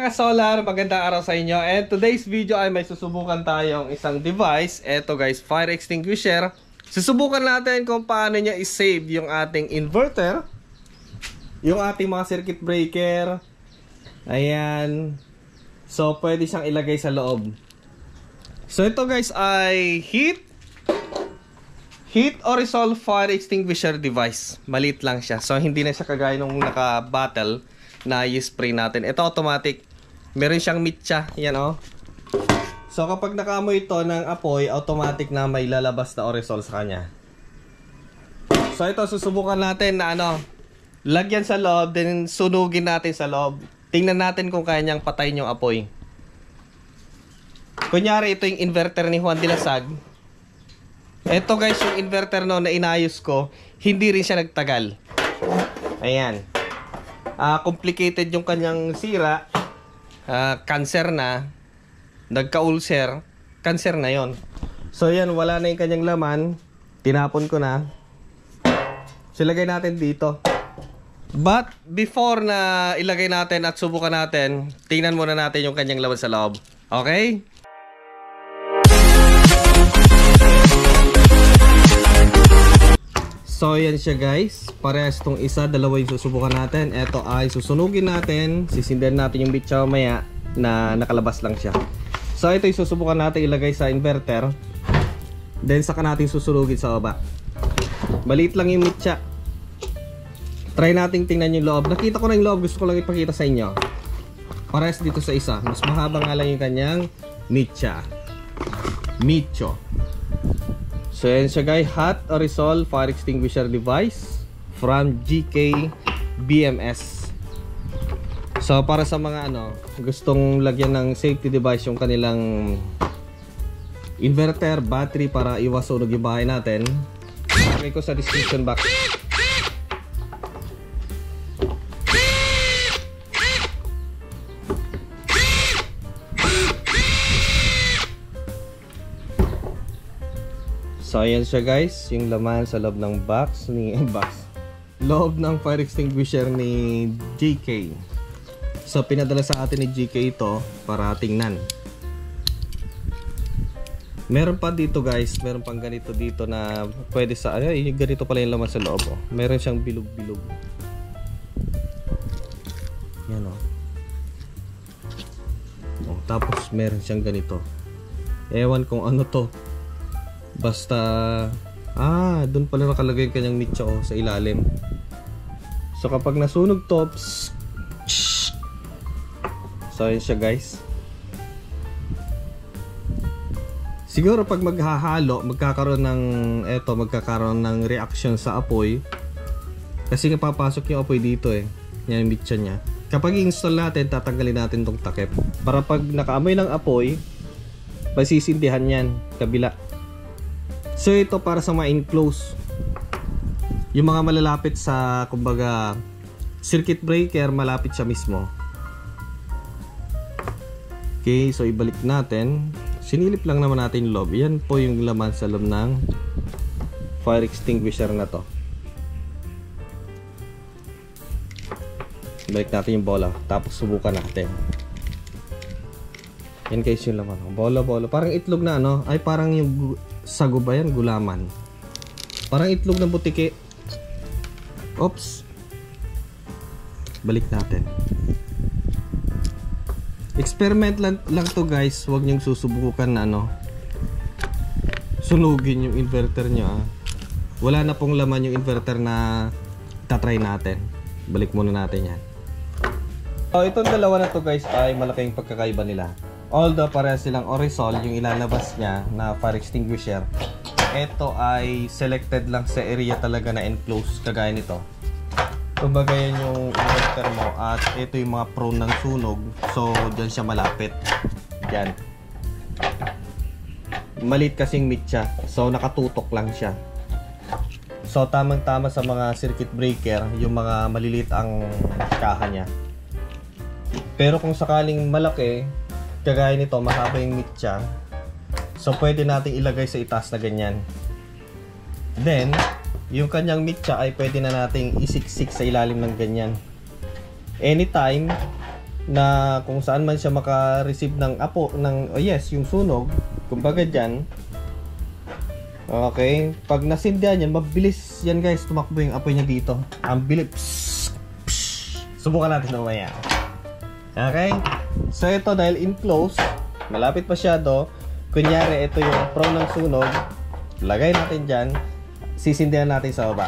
mga ka-solar, magandang araw sa inyo. And today's video ay may susubukan tayong isang device. Ito guys, fire extinguisher. Susubukan natin kung paano niya i-save yung ating inverter, yung ating mga circuit breaker. Ayan. So pwede siyang ilagay sa loob. So ito guys ay heat aerosol fire extinguisher device. Maliit lang siya. So hindi na siya kagaya nung naka-bottle na i-spray natin. Ito automatic. Meron siyang mitya. Yan oh. So kapag nakaamoy ito ng apoy, automatic na may lalabas na aerosol sa kanya. So ito susubukan natin na lagyan sa loob, then sunugin natin sa loob. Tingnan natin kung kaya niyang patayin yung apoy. Kunyari ito yung inverter ni Juan Dilasag. Ito guys yung inverter na inayos ko, hindi rin siya nagtagal. Ayan. Complicated yung kanyang sira, cancer na, nagka-ulcer, cancer na yon. So yan, wala na yung kanyang laman, tinapon ko na. So ilagay natin dito. But before na ilagay natin at subukan natin, tingnan muna natin yung kanyang laman sa loob. Okay? So yan siya guys, parehas itong isa, dalawa yung susubukan natin. Ito ay susunugin natin, sisindihan natin yung bitsa maya na nakalabas lang siya. So ito yung susubukan natin ilagay sa inverter, then saka natin susunugin sa baba. Maliit lang yung mitsa. Try natin tingnan yung loob. Nakita ko na yung loob, gusto ko lang ipakita sa inyo. Parehas dito sa isa, mas mahaba nga lang yung kanyang mitsa. Micho. So yan siya guys, hot aerosol fire extinguisher device from GK BMS. So para sa mga gustong lagyan ng safety device yung kanilang inverter, battery para iwas sunog yung bahay natin, lagay ko sa description box. So ayan siya guys, yung laman sa loob ng loob ng fire extinguisher ni GK. So pinadala sa atin ni GK ito para tingnan. Meron pa dito guys, meron pang ganito dito na pwede sa ganito pala yung laman sa loob oh. Meron siyang bilog-bilog. Yan oh. Tapos meron siyang ganito. Ewan kung ano to. Basta doon pala nakalagay yung kanyang mitya sa ilalim. So kapag nasunog to, so yun siya guys. Siguro pag maghahalo, magkakaroon ng reaction sa apoy. Kasi papasok yung apoy dito yan yung mitya niya. Kapag i-install natin, tatanggalin natin tong takip. Para pag nakaamoy ng apoy, masisindihan yan kabila. So ito para sa ma-enclose yung mga malalapit sa kumbaga circuit breaker, malapit siya mismo. Okay, so ibalik natin. Sinilip lang naman natin yung loob. Yan po yung laman sa loob ng fire extinguisher na to. Balik natin yung bola, tapos subukan natin. Yan guys yung laman. Bola. Parang itlog na ay parang yung sago ba yan? Gulaman. Parang itlog ng butiki. Oops. Balik natin. Experiment lang to guys. Huwag niyong susubukan na sunugin yung inverter nyo Wala na pong laman yung inverter na tatry natin. Balik muna natin yan. So itong dalawa na to guys ay malaking pagkakaiba nila. Although parehas silang aerosol yung ilalabas niya na fire extinguisher, ito ay selected lang sa area talaga na enclosed kagaya nito. Kumbaga yan yung inverter mo at ito yung mga prone ng sunog, so dyan siya malapit. Yan. Maliit kasing mitya, so nakatutok lang siya. So tamang tama sa mga circuit breaker, yung mga maliliit ang kaha niya. Pero kung sakaling malaki, kagaya nito, mahaba yung mitya, so pwede nating ilagay sa itaas na ganyan. Then yung kanyang mitya ay pwede na nating isiksik sa ilalim ng ganyan. Anytime na kung saan man siya maka-receive ng yung sunog, kumbaga dyan. Okay, pag nasindihan yan, mabilis yan guys, tumakbo yung apoy niya dito. Ang bilis. Subukan natin mamaya. Okay, so ito dahil in close, malapit masyado. Kunyari ito yung pro ng sunog, lagay natin dyan, sisindihan natin sa baba.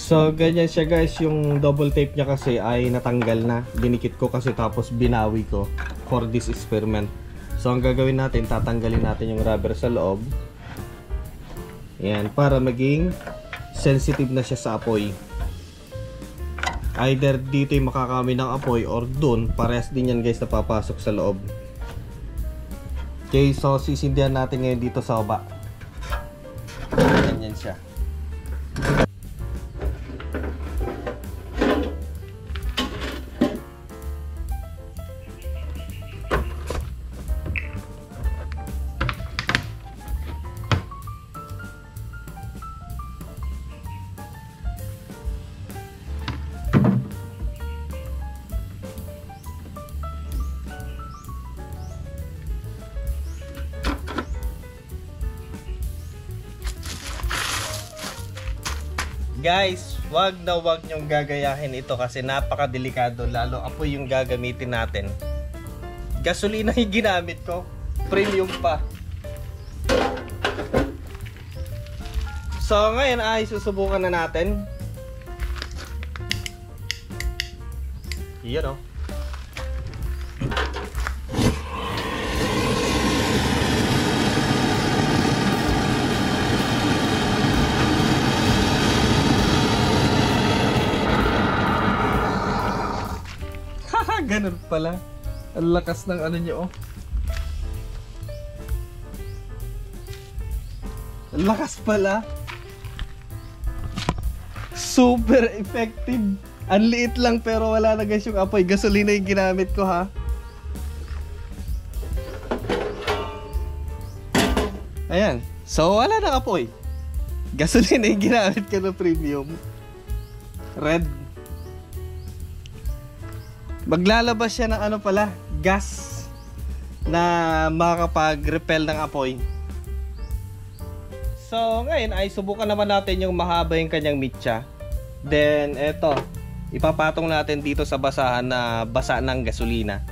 So ganyan siya guys, yung double tape niya kasi ay natanggal na. Dinikit ko kasi tapos binawi ko for this experiment. So ang gagawin natin, tatanggalin natin yung rubber sa loob. Yan, para maging sensitive na siya sa apoy. Either dito yung makakami ng apoy or dun, parehas din yan guys na papasok sa loob. Okay, so sisindihan natin ngayon dito sa baba. Ganyan siya. Guys, wag nyong gagayahin ito kasi napakadelikado, lalo apoy yung gagamitin natin. Gasolina yung ginamit ko, premium pa. So ngayon ay susubukan na natin. Yan o. Ganun pala. Ang lakas ng ano nyo, oh. Ang lakas pala. Super effective. Ang liit lang pero wala na guys yung apoy. Gasolina yung ginamit ko ha. Ayan. So wala na apoy. Gasolina yung ginamit ko na premium. Red. Maglalabas siya ng ano pala, gas na makakapag-repel ng apoy. So ngayon ay subukan naman natin yung mahaba yung kanyang mitya. Then eto, ipapatong natin dito sa basahan na basa ng gasolina.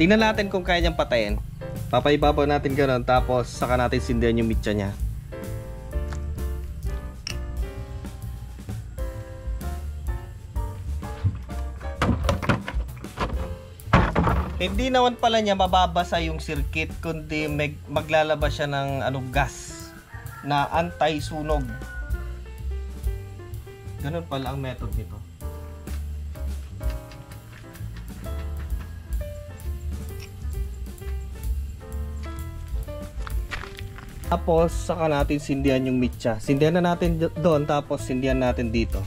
Tingnan natin kung kaya niyang patayin. Papaibabaw natin gano'n, tapos saka natin sindihan yung mitya niya. Hindi naman pala niya mababasa yung circuit, kundi maglalabas siya ng gas na anti-sunog. Ganun pala ang method nito. Tapos saka natin sindihan yung mitya. Sindihan na natin doon, tapos sindihan natin dito.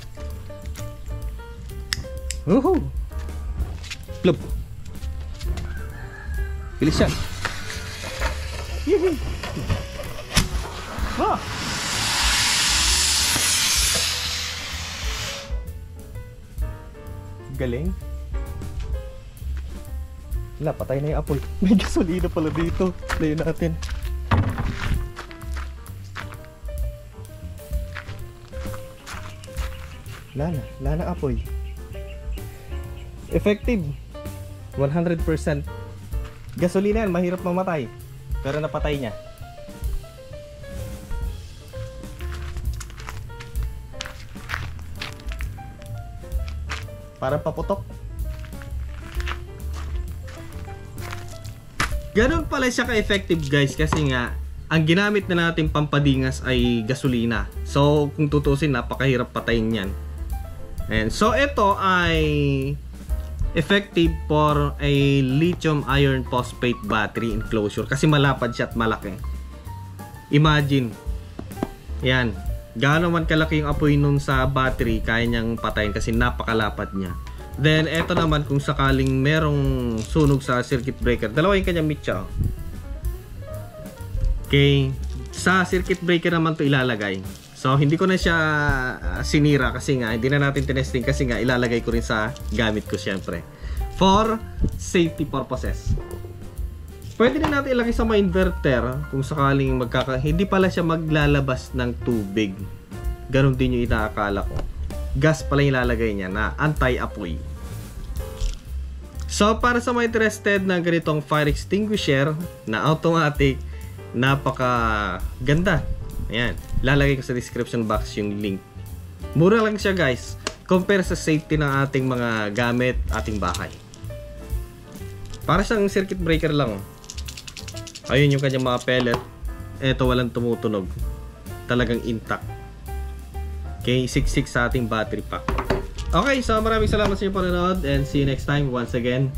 Woohoo! Plop! Bilis yan. Ah! Galing. Wala, patay na yung apoy. May gasolina pala dito. Layo natin. Wala na apoy. Effective 100%. Gasolina yan, mahirap mamatay, pero napatay niya. Para paputok. Ganun pala siya ka-effective guys, kasi nga ang ginamit na natin pampadingas ay gasolina. So kung tutusin, napakahirap patayin yan. And so ito ay effective for a lithium iron phosphate battery enclosure kasi malapad siya at malaki. Imagine, yan, gaano man kalaki yung apoy nun sa battery, kaya niyang patayin kasi napakalapad niya. Then eto naman kung sakaling merong sunog sa circuit breaker, dalawa yung kanyang mitya. Okay, sa circuit breaker naman to ilalagay. So hindi ko na siya sinira kasi nga hindi na natin tinesting kasi nga ilalagay ko rin sa gamit ko syempre for safety purposes. Pwede din natin ilagay sa mga inverter kung sakaling hindi pala siya maglalabas ng tubig. Ganon din yung inaakala ko. Gas pala yung ilalagay niya na anti-apoy. So para sa mga interested na ganitong fire extinguisher na automatic, napaka ganda. Ayan, lalagay ko sa description box yung link. Mura lang siya guys, compare sa safety ng ating mga gamit, ating bahay. Para siyang circuit breaker lang. Ayun yung kanyang mga pellet. Eto walang tumutunog. Talagang intact. Okay, 6.6 sa ating battery pack. Okay, so maraming salamat sa inyong panonood and see you next time once again.